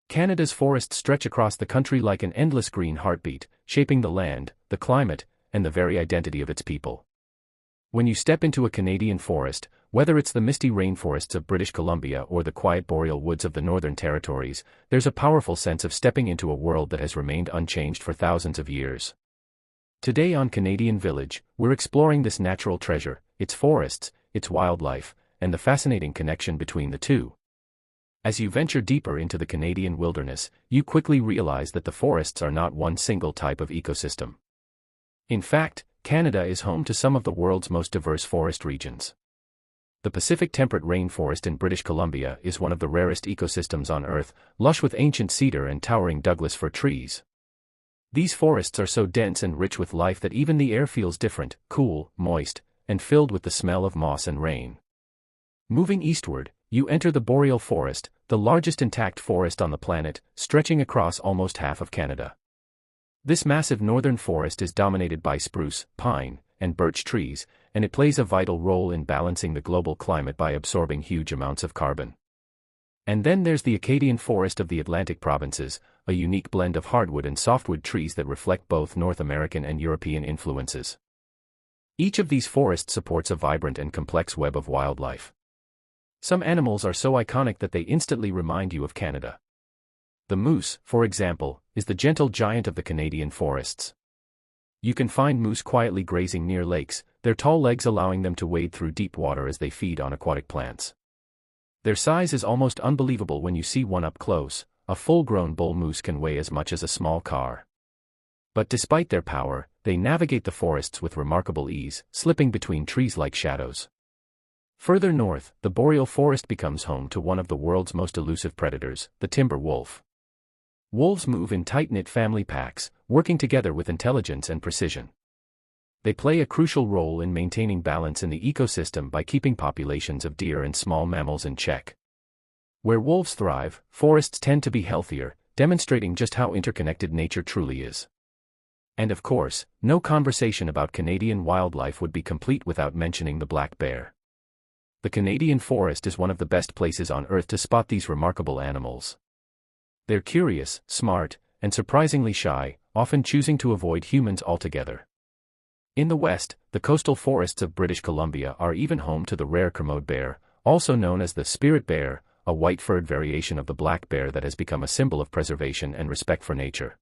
Canada's forests stretch across the country like an endless green heartbeat, shaping the land, the climate, and the very identity of its people. When you step into a Canadian forest, whether it's the misty rainforests of British Columbia or the quiet boreal woods of the Northern Territories, there's a powerful sense of stepping into a world that has remained unchanged for thousands of years. Today on Canadian Village, we're exploring this natural treasure, its forests, its wildlife, and the fascinating connection between the two. As you venture deeper into the Canadian wilderness, you quickly realize that the forests are not one single type of ecosystem. In fact, Canada is home to some of the world's most diverse forest regions. The Pacific temperate rainforest in British Columbia is one of the rarest ecosystems on Earth, lush with ancient cedar and towering Douglas fir trees. These forests are so dense and rich with life that even the air feels different, cool, moist, and filled with the smell of moss and rain. Moving eastward, you enter the boreal forest, the largest intact forest on the planet, stretching across almost half of Canada. This massive northern forest is dominated by spruce, pine, and birch trees, and it plays a vital role in balancing the global climate by absorbing huge amounts of carbon. And then there's the Acadian forest of the Atlantic provinces, a unique blend of hardwood and softwood trees that reflect both North American and European influences. Each of these forests supports a vibrant and complex web of wildlife. Some animals are so iconic that they instantly remind you of Canada. The moose, for example, is the gentle giant of the Canadian forests. You can find moose quietly grazing near lakes, their tall legs allowing them to wade through deep water as they feed on aquatic plants. Their size is almost unbelievable when you see one up close. A full-grown bull moose can weigh as much as a small car. But despite their power, they navigate the forests with remarkable ease, slipping between trees like shadows. Further north, the boreal forest becomes home to one of the world's most elusive predators, the timber wolf. Wolves move in tight-knit family packs, working together with intelligence and precision. They play a crucial role in maintaining balance in the ecosystem by keeping populations of deer and small mammals in check. Where wolves thrive, forests tend to be healthier, demonstrating just how interconnected nature truly is. And of course, no conversation about Canadian wildlife would be complete without mentioning the black bear. The Canadian forest is one of the best places on Earth to spot these remarkable animals. They're curious, smart, and surprisingly shy, often choosing to avoid humans altogether. In the west, the coastal forests of British Columbia are even home to the rare Kermode bear, also known as the spirit bear, a white-furred variation of the black bear that has become a symbol of preservation and respect for nature.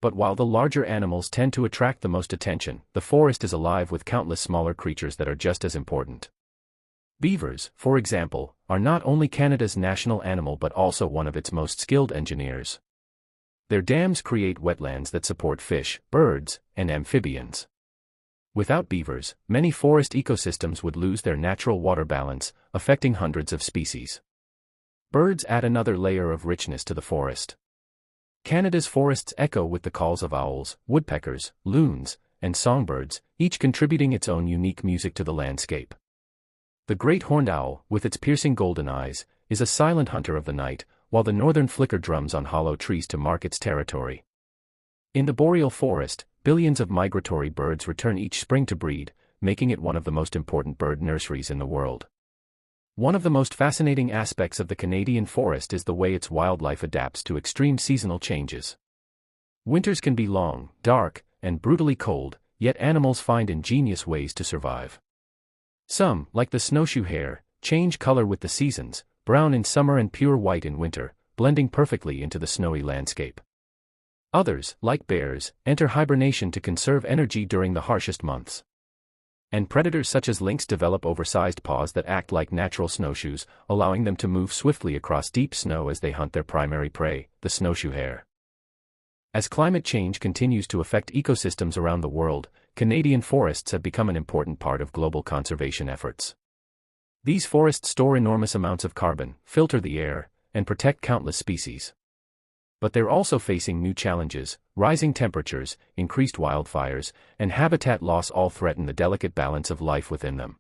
But while the larger animals tend to attract the most attention, the forest is alive with countless smaller creatures that are just as important. Beavers, for example, are not only Canada's national animal but also one of its most skilled engineers. Their dams create wetlands that support fish, birds, and amphibians. Without beavers, many forest ecosystems would lose their natural water balance, affecting hundreds of species. Birds add another layer of richness to the forest. Canada's forests echo with the calls of owls, woodpeckers, loons, and songbirds, each contributing its own unique music to the landscape. The great horned owl, with its piercing golden eyes, is a silent hunter of the night, while the northern flicker drums on hollow trees to mark its territory. In the boreal forest, billions of migratory birds return each spring to breed, making it one of the most important bird nurseries in the world. One of the most fascinating aspects of the Canadian forest is the way its wildlife adapts to extreme seasonal changes. Winters can be long, dark, and brutally cold, yet animals find ingenious ways to survive. Some, like the snowshoe hare, change color with the seasons, brown in summer and pure white in winter, blending perfectly into the snowy landscape. Others, like bears, enter hibernation to conserve energy during the harshest months. And predators such as lynx develop oversized paws that act like natural snowshoes, allowing them to move swiftly across deep snow as they hunt their primary prey, the snowshoe hare. As climate change continues to affect ecosystems around the world, Canadian forests have become an important part of global conservation efforts. These forests store enormous amounts of carbon, filter the air, and protect countless species. But they're also facing new challenges: rising temperatures, increased wildfires, and habitat loss all threaten the delicate balance of life within them.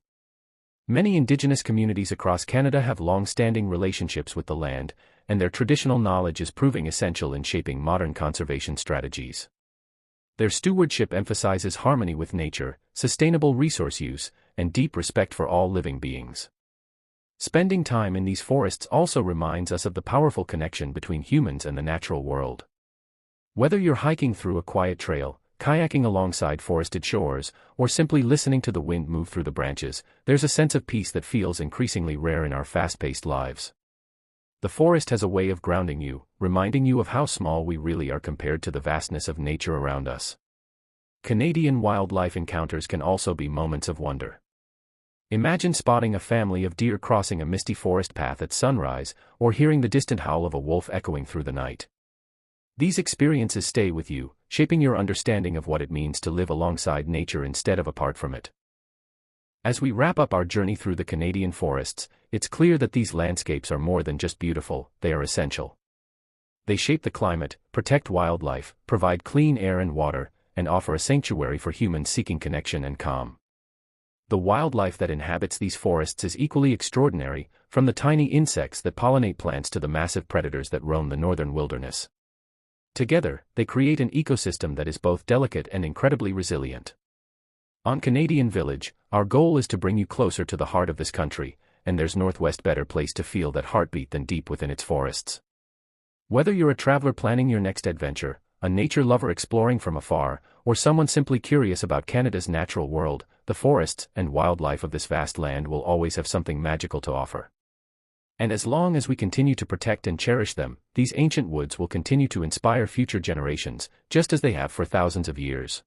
Many Indigenous communities across Canada have long-standing relationships with the land, and their traditional knowledge is proving essential in shaping modern conservation strategies. Their stewardship emphasizes harmony with nature, sustainable resource use, and deep respect for all living beings. Spending time in these forests also reminds us of the powerful connection between humans and the natural world. Whether you're hiking through a quiet trail, kayaking alongside forested shores, or simply listening to the wind move through the branches, there's a sense of peace that feels increasingly rare in our fast-paced lives. The forest has a way of grounding you, reminding you of how small we really are compared to the vastness of nature around us. Canadian wildlife encounters can also be moments of wonder. Imagine spotting a family of deer crossing a misty forest path at sunrise, or hearing the distant howl of a wolf echoing through the night. These experiences stay with you, shaping your understanding of what it means to live alongside nature instead of apart from it. As we wrap up our journey through the Canadian forests, it's clear that these landscapes are more than just beautiful, they are essential. They shape the climate, protect wildlife, provide clean air and water, and offer a sanctuary for humans seeking connection and calm. The wildlife that inhabits these forests is equally extraordinary, from the tiny insects that pollinate plants to the massive predators that roam the northern wilderness. Together, they create an ecosystem that is both delicate and incredibly resilient. On Canadian Village, our goal is to bring you closer to the heart of this country, and there's Northwest better place to feel that heartbeat than deep within its forests. Whether you're a traveler planning your next adventure, a nature lover exploring from afar, or someone simply curious about Canada's natural world, the forests and wildlife of this vast land will always have something magical to offer. And as long as we continue to protect and cherish them, these ancient woods will continue to inspire future generations, just as they have for thousands of years.